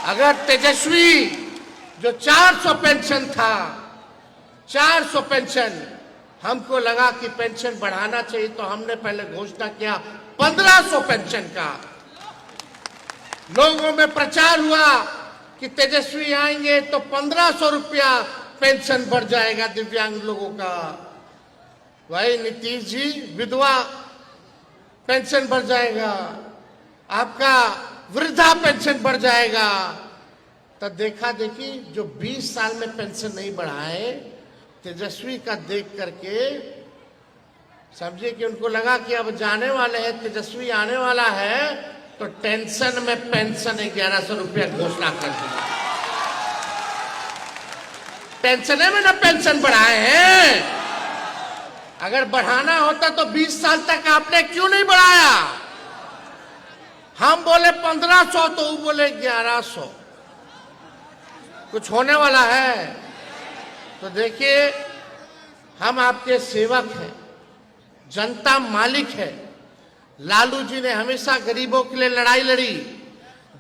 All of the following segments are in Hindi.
अगर तेजस्वी जो 400 पेंशन था, 400 पेंशन, हमको लगा कि पेंशन बढ़ाना चाहिए तो हमने पहले घोषणा किया 1500 पेंशन का। लोगों में प्रचार हुआ कि तेजस्वी आएंगे तो 1500 रुपया पेंशन बढ़ जाएगा दिव्यांग लोगों का। वही नीतीश जी, विधवा पेंशन बढ़ जाएगा, आपका वृद्धा पेंशन बढ़ जाएगा। तो देखा देखी जो 20 साल में पेंशन नहीं बढ़ाए, तेजस्वी का देख करके समझे कि उनको लगा कि अब जाने वाले हैं, तेजस्वी आने वाला है, तो टेंशन में पेंशन 1100 रुपया घोषणा कर दी। टेंशन में ना पेंशन बढ़ाए हैं। अगर बढ़ाना होता तो 20 साल तक आपने क्यों नहीं बढ़ाया? हम बोले 1500 तो वो बोले 1100। कुछ होने वाला है? तो देखिए, हम आपके सेवक हैं, जनता मालिक है। लालू जी ने हमेशा गरीबों के लिए लड़ाई लड़ी।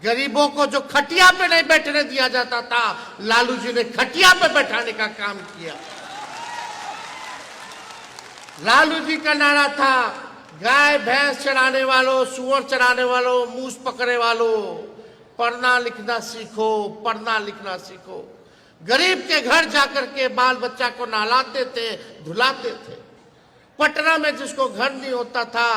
गरीबों को जो खटिया पे नहीं बैठने दिया जाता था, लालू जी ने खटिया पे बैठाने का काम किया। लालू जी का नारा था, गाय भैंस चराने वालों, सुअर चराने वालों, मूस पकड़ने वालों, पढ़ना लिखना सीखो, पढ़ना लिखना सीखो। गरीब के घर जाकर के बाल बच्चा को नहलाते थे, धुलाते थे। पटना में जिसको घर नहीं होता था,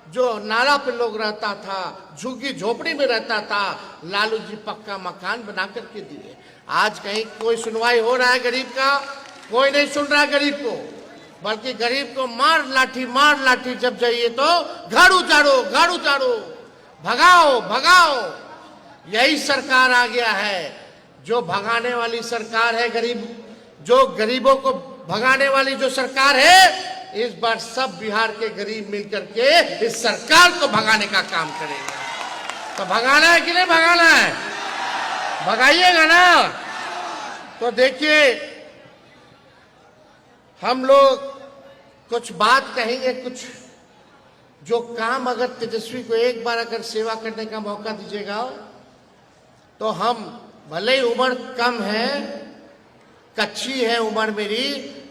जो नाला पे लोग रहता था, झुग्गी झोपड़ी में रहता था, लालू जी पक्का मकान बना करके दिए। आज कहीं कोई सुनवाई हो रहा है गरीब का? कोई नहीं सुन रहा गरीब को, बल्कि गरीब को मार लाठी जब जाइए तो घर उजाड़ो, घर उजाड़ो, भगाओ भगाओ। यही सरकार आ गया है, जो भगाने वाली सरकार है। गरीब, जो गरीबों को भगाने वाली जो सरकार है, इस बार सब बिहार के गरीब मिलकर के इस सरकार को भगाने का काम करेगा। तो भगाना है कि नहीं भगाना है? भगाइएगा ना। तो देखिए, हम लोग कुछ बात कहेंगे, कुछ जो काम अगर तेजस्वी को एक बार अगर सेवा करने का मौका दीजिएगा तो हम, भले ही उम्र कम है, कच्ची है उम्र मेरी,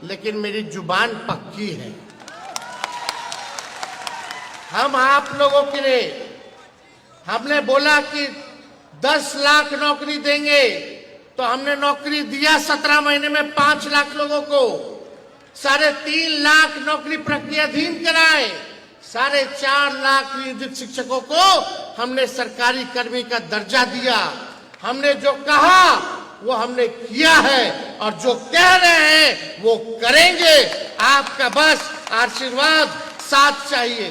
लेकिन मेरी जुबान पक्की है। हम आप लोगों के लिए, हमने बोला कि 10 लाख नौकरी देंगे, तो हमने नौकरी दिया 17 महीने में 5 लाख लोगों को। 3.5 लाख नौकरी प्रक्रियाधीन कराए। 4.5 लाख नियोजित शिक्षकों को हमने सरकारी कर्मी का दर्जा दिया। हमने जो कहा वो हमने किया है, और जो कह रहे हैं वो करेंगे। आपका बस आशीर्वाद साथ चाहिए।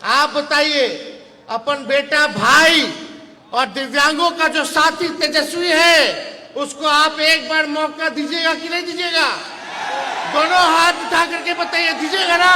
आप बताइए, अपन बेटा, भाई और दिव्यांगों का जो साथी तेजस्वी है, उसको आप एक बार मौका दीजिएगा कि नहीं दीजिएगा? दोनों हाथ उठा करके बताइए, दीजिएगा ना?